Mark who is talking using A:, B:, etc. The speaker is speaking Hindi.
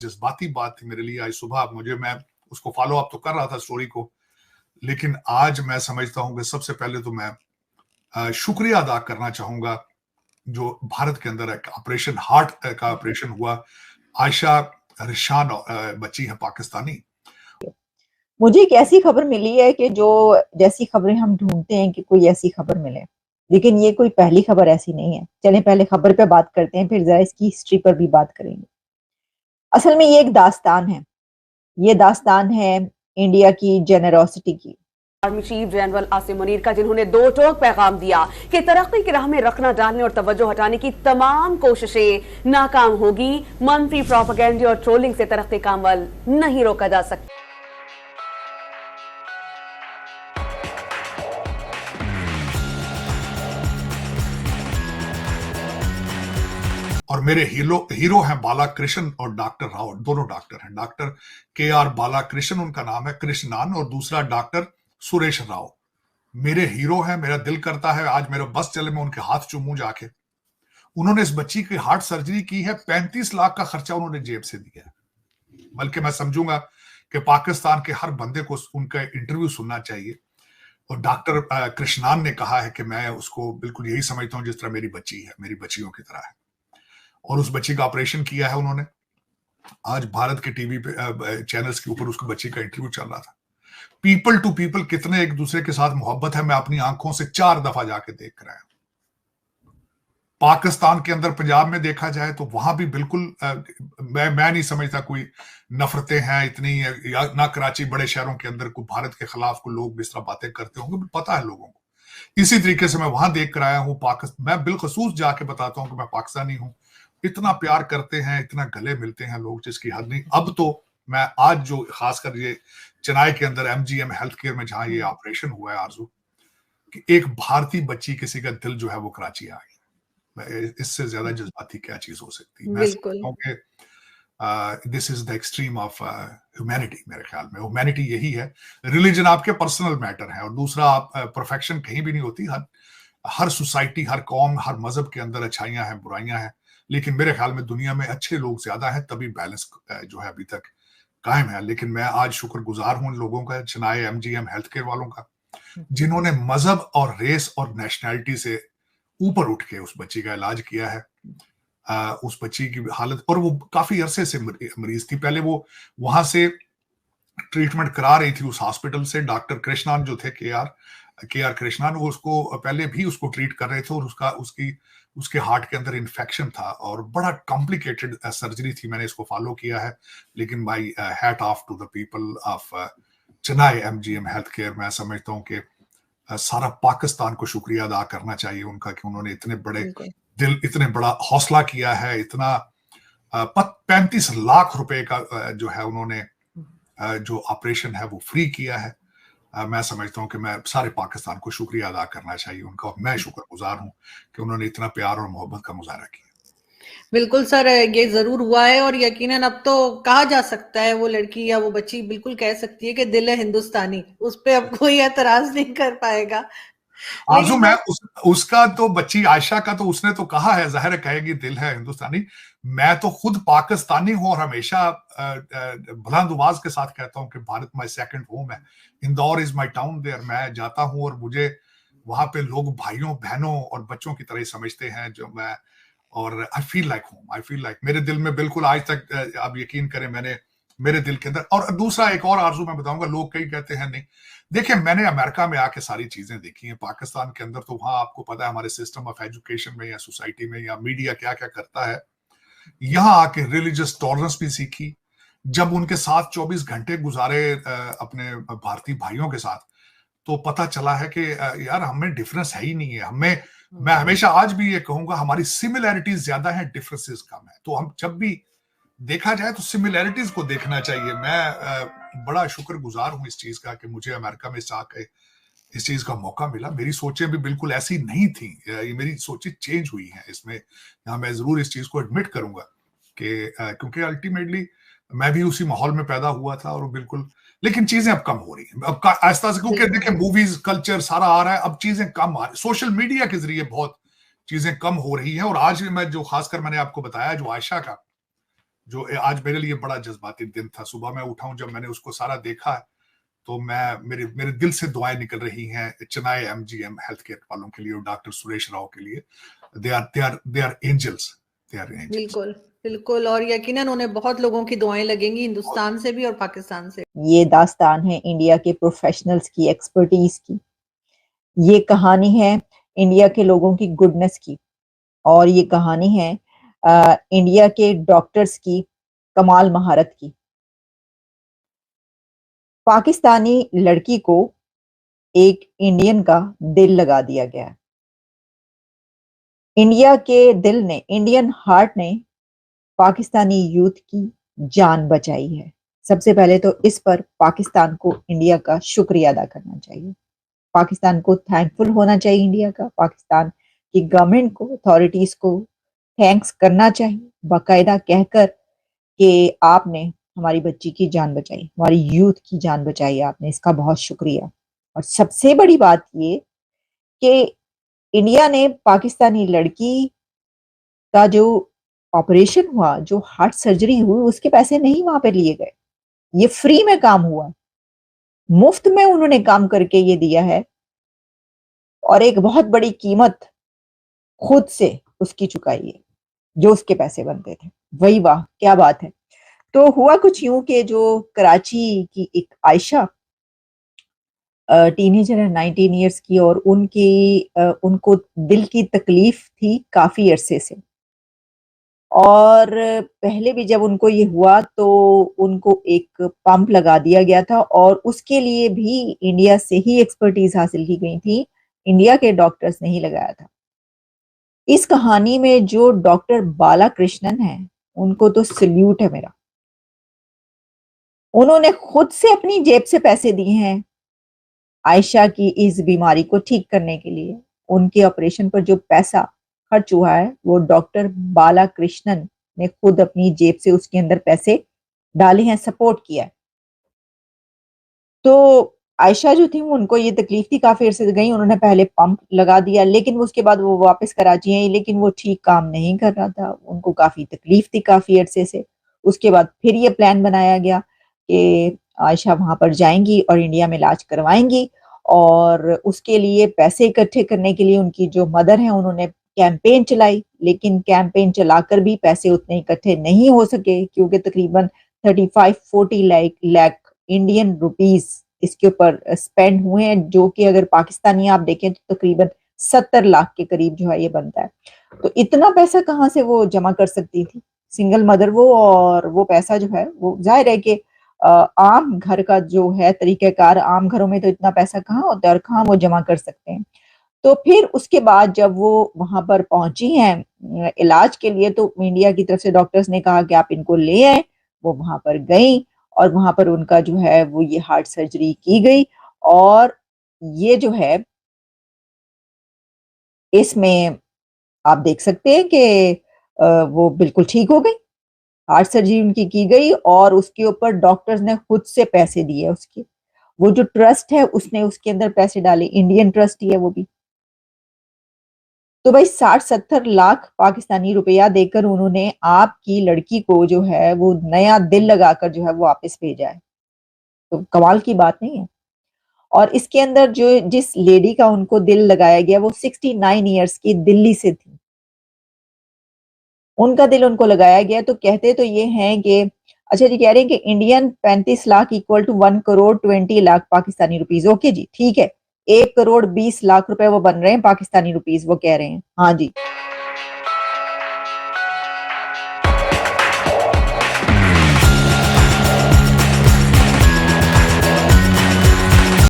A: जज्बाती बात थी मेरे लिए आज सुबह। मैं उसको फॉलो अप तो कर रहा था स्टोरी को, लेकिन आज मैं समझता हूं कि सबसे पहले तो मैं शुक्रिया अदा करना चाहूंगा जो भारत के अंदर एक ऑपरेशन हार्ट का ऑपरेशन हुआ। आयशा रिशान बच्ची है पाकिस्तानी।
B: मुझे एक ऐसी खबर मिली है कि जो जैसी खबरें हम ढूंढते हैं कि कोई ऐसी खबर मिले, लेकिन ये कोई पहली खबर ऐसी नहीं है। चलें पहले खबर पे बात करते हैं, फिर जरा इसकी हिस्ट्री पर भी बात करेंगे। असल में ये एक दास्तान है। ये दास्तान है इंडिया की जेनरोसिटी की।
C: Army chief general Asim Munir का, जिन्होंने दो टोक पैगाम दिया कि तरक्की की राह में रखना डालने और तवज्जो हटाने की तमाम कोशिशें नाकाम होगी। मनफी प्रोपेगेंडे और ट्रोलिंग से तरक्की का अमल नहीं रोका जा सकता।
A: और मेरे हीरो हैं बालाकृष्ण और डॉक्टर राव, दोनों डॉक्टर हैं। डॉक्टर KR बालाकृष्ण उनका नाम है, कृष्णान, और दूसरा डॉक्टर सुरेश राव। मेरे हीरो हैं। मेरा दिल करता है आज मेरा बस चले मैं उनके हाथ चूमूं जाके। उन्होंने इस बच्ची की हार्ट सर्जरी की है, 35 लाख का खर्चा उन्होंने जेब से दिया है। बल्कि मैं समझूंगा कि पाकिस्तान के हर बंदे को उनका इंटरव्यू सुनना चाहिए। और डॉक्टर कृष्णान ने कहा है कि मैं उसको बिल्कुल यही समझता हूं जिस तरह मेरी बच्ची है, मेरी बच्चियों की तरह है। और उस बच्ची का ऑपरेशन किया है उन्होंने। आज भारत के टीवी पे चैनल्स के ऊपर उसको बच्ची का इंटरव्यू चल रहा था। पीपल टू पीपल कितने एक दूसरे के साथ मोहब्बत है, मैं अपनी आंखों से 4 दफा जाके देख कर आया। पाकिस्तान के अंदर पंजाब में देखा जाए तो वहां भी बिल्कुल मैं नहीं समझता कोई नफरतें हैं इतनी, या ना कराची बड़े शहरों के अंदर कोई भारत के खिलाफ कोई लोग इस तरह बातें करते होंगे, पता है लोगों को। इसी तरीके से मैं वहां देख कर आया हूं। मैं बिलखसूस जाके बताता हूं कि मैं पाकिस्तानी हूं। इतना प्यार करते हैं, इतना गले मिलते हैं लोग जिसकी हद नहीं। अब तो मैं आज जो खासकर ये चेन्नई के अंदर MGM हेल्थ केयर में जहां ये ऑपरेशन हुआ है आरजू, कि एक भारतीय बच्ची किसी का दिल जो है वो कराची आ गया, इससे ज्यादा जज्बाती क्या चीज हो सकती है। मैं समझता हूं कि this is the extreme of humanity. मेरे ख्याल में ह्यूमैनिटी यही है। रिलीजन आपके पर्सनल मैटर है, और दूसरा आप परफेक्शन कहीं भी नहीं होती। हर सोसाइटी, हर कौम, हर मजहब के अंदर अच्छाइयां हैं, बुराइयां हैं, लेकिन मेरे ख्याल में दुनिया में अच्छे लोग ज्यादा हैं, तभी बैलेंस जो है अभी तक कायम है। लेकिन मैं आज शुक्रगुजार हूं उन लोगों का, चेन्नई MGM हेल्थ केयर वालों का, जिन्होंने मजहब और रेस और नेशनैलिटी से ऊपर उठ के उस बच्ची का इलाज किया है। उस बच्ची की हालत, और वो काफी अरसे से मरीज थी। पहले वो वहां से ट्रीटमेंट करा रही थी उस हॉस्पिटल से। डॉक्टर कृष्णान जो थे, के आर कृष्णान, वो उसको पहले भी उसको ट्रीट कर रहे थे, और उसके हार्ट के अंदर इन्फेक्शन था और बड़ा कॉम्प्लिकेटेड सर्जरी थी। मैंने इसको फॉलो किया है। लेकिन my hat off to the people of Chennai MGM health care. मैं समझता हूँ कि सारा पाकिस्तान को शुक्रिया अदा करना चाहिए उनका कि उन्होंने इतने बड़े दिल, इतने बड़ा हौसला किया है। इतना 35 लाख रुपए का जो है उन्होंने जो ऑपरेशन है वो फ्री किया है। मैं समझता हूं कि मैं सारे पाकिस्तान को शुक्रिया अदा करना चाहिए उनका, और मैं शुक्रगुजार हूं कि उन्होंने इतना प्यार और मोहब्बत का मुजाहरा किया।
D: बिल्कुल सर, ये जरूर हुआ है, और यकीनन अब तो कहा जा सकता है, वो लड़की या वो बच्ची बिल्कुल कह सकती है कि दिल है हिंदुस्तानी। उस पे अब कोई एतराज नहीं कर पाएगा।
A: आरजू, मैं उसका तो बच्ची आयशा का तो उसने तो कहा है, जाहिर है कहेगी दिल है हिंदुस्तानी। मैं तो खुद पाकिस्तानी हूं और हमेशा बुलंद आवाज के साथ कहता हूं कि भारत माय सेकंड होम है। Indore is my town there. मैं जाता हूं और मुझे वहां पे लोग भाइयों बहनों और बच्चों की तरह समझते हैं जो मैं, और I feel like home. I feel like मेरे दिल में बिल्कुल आज तक आप यकीन करें मैंने मेरे दिल के अंदर। और दूसरा एक और आरजू मैं बताऊंगा, लोग कई कहते हैं नहीं, देखिए मैंने अमेरिका में आके सारी चीजें देखी हैं। पाकिस्तान के अंदर तो वहां आपको पता है हमारे सिस्टम ऑफ एजुकेशन में या सोसाइटी में या मीडिया क्या क्या करता है। यहां आके रिलीजियस टॉलरेंस भी सीखी। जब उनके साथ 24 घंटे गुजारे अपने भारतीय भाइयों के साथ, तो पता चला है कि यार हमें डिफरेंस है ही नहीं है। मैं हमेशा आज भी ये कहूंगा हमारी सिमिलैरिटीज ज्यादा है, डिफरेंसेस कम है। तो हम जब भी देखा जाए तो सिमिलैरिटीज को देखना चाहिए। मैं बड़ा शुक्रगुजार हूं इस चीज का कि मुझे अमेरिका में आके इस चीज का मौका मिला। मेरी सोचें भी बिल्कुल ऐसी नहीं थी, ये मेरी सोचें चेंज हुई हैं इसमें। यहाँ मैं जरूर इस चीज को एडमिट करूंगा कि क्योंकि अल्टीमेटली मैं भी उसी माहौल में पैदा हुआ था, और बिल्कुल, लेकिन चीजें अब कम हो रही हैं। अब आहिस्ता से, क्योंकि देखिए मूवीज कल्चर सारा आ रहा है, अब चीजें कम आ रही, सोशल मीडिया के जरिए बहुत चीजें कम हो रही हैं। और आज मैं जो खासकर मैंने आपको बताया जो आयशा का, जो आज मेरे लिए बड़ा जज्बाती दिन था। सुबह मैं उठा हूं, जब मैंने उसको सारा देखा है तो मेरे दिल से दुआएं निकल रही हैं चेन्नई एमजीएम हेल्थ केयर वालों के लिए और डॉक्टर सुरेश राव के लिए। They are angels, they are angels.
D: बिल्कुल बिल्कुल, और यकीनन उन्हें बहुत लोगों की दुआएं लगेंगी, हिंदुस्तान से भी और पाकिस्तान से।
B: ये दास्तान है इंडिया के प्रोफेशनल्स की, एक्सपर्टीज की। ये कहानी है इंडिया के लोगों की गुडनेस की, और ये कहानी है इंडिया के डॉक्टर्स की कमाल महारत की। पाकिस्तानी लड़की को एक इंडियन का दिल लगा दिया गया। इंडिया के दिल ने, इंडियन हार्ट ने पाकिस्तानी यूथ की जान बचाई है। सबसे पहले तो इस पर पाकिस्तान को इंडिया का शुक्रिया अदा करना चाहिए। पाकिस्तान को थैंकफुल होना चाहिए इंडिया का। पाकिस्तान की गवर्नमेंट को, अथॉरिटीज को थैंक्स करना चाहिए, बाकायदा कहकर कि आपने हमारी बच्ची की जान बचाई, हमारी यूथ की जान बचाई आपने, इसका बहुत शुक्रिया। और सबसे बड़ी बात ये कि इंडिया ने पाकिस्तानी लड़की का जो ऑपरेशन हुआ, जो हार्ट सर्जरी हुई, उसके पैसे नहीं वहां पे लिए गए। ये फ्री में काम हुआ, मुफ्त में उन्होंने काम करके ये दिया है, और एक बहुत बड़ी कीमत खुद से उसकी चुकाई है, जो उसके पैसे बनते थे। वही वाह, क्या बात है। तो हुआ कुछ यूं कि जो कराची की एक आयशा टीनेजर है, 19 इयर्स की, और उनको दिल की तकलीफ थी काफी अरसे से। और पहले भी जब उनको ये हुआ तो उनको एक पंप लगा दिया गया था, और उसके लिए भी इंडिया से ही एक्सपर्टीज हासिल की गई थी, इंडिया के डॉक्टर्स ने ही लगाया था। इस कहानी में जो डॉक्टर बाला कृष्णन है, उनको तो सल्यूट है मेरा। उन्होंने खुद से अपनी जेब से पैसे दिए हैं आयशा की इस बीमारी को ठीक करने के लिए। उनके ऑपरेशन पर जो पैसा खर्च हुआ है, वो डॉक्टर बाला कृष्णन ने खुद अपनी जेब से उसके अंदर पैसे डाले हैं, सपोर्ट किया है। तो आयशा जो थी, उनको ये तकलीफ थी, काफी अरसे से गई, उन्होंने पहले पंप लगा दिया, लेकिन उसके बाद वो वापस कराची आई, लेकिन वो ठीक काम नहीं कर रहा था, उनको काफी तकलीफ थी काफी अरसे से। उसके बाद फिर ये प्लान बनाया गया कि आयशा वहां पर जाएंगी और इंडिया में इलाज करवाएंगी, और उसके लिए पैसे इकट्ठे करने के लिए उनकी जो मदर है, उन्होंने कैंपेन चलाई, लेकिन कैंपेन चलाकर भी पैसे उतने इकट्ठे नहीं हो सके, क्योंकि तकरीबन 35-40 लाख इंडियन रुपीस इसके ऊपर स्पेंड हुए हैं, जो कि अगर पाकिस्तानी आप देखें तो तकरीबन 70 लाख के करीब जो है ये बनता है। तो इतना पैसा कहाँ से वो जमा कर सकती थी, सिंगल मदर वो, और वो पैसा जो है वो जाहिर है कि आम घर का जो है तरीकेकार, आम घरों में तो इतना पैसा कहाँ होता है और कहाँ वो जमा कर सकते हैं। तो फिर उसके बाद जब वो वहां पर पहुंची हैं इलाज के लिए, तो इंडिया की तरफ से डॉक्टर्स ने कहा कि आप इनको ले आए। वो वहां पर गई और वहां पर उनका जो है वो ये हार्ट सर्जरी की गई, और ये जो है इसमें आप देख सकते हैं कि वो बिल्कुल ठीक हो गई। हार्ट सर्जरी उनकी की गई, और उसके ऊपर डॉक्टर्स ने खुद से पैसे दिए उसके। वो जो ट्रस्ट है उसने उसके अंदर पैसे डाले, इंडियन ट्रस्ट ही है वो भी। तो भाई 60-70 लाख पाकिस्तानी रुपया देकर उन्होंने आपकी लड़की को जो है वो नया दिल लगाकर जो है वो वापस भेजा है। तो कमाल की बात नहीं है। और इसके अंदर जो जिस लेडी का उनको दिल लगाया गया, वो 69 इयर्स की दिल्ली से थी, उनका दिल उनको लगाया गया। तो कहते तो ये हैं कि अच्छा जी, कह रहे हैं कि Indian 35 lakh equal to 1 crore 20 lakh Pakistani rupees. Okay जी, ठीक है, 1 करोड़ 20 लाख रुपए वो बन रहे हैं पाकिस्तानी रुपीज, वो कह रहे हैं। हाँ जी,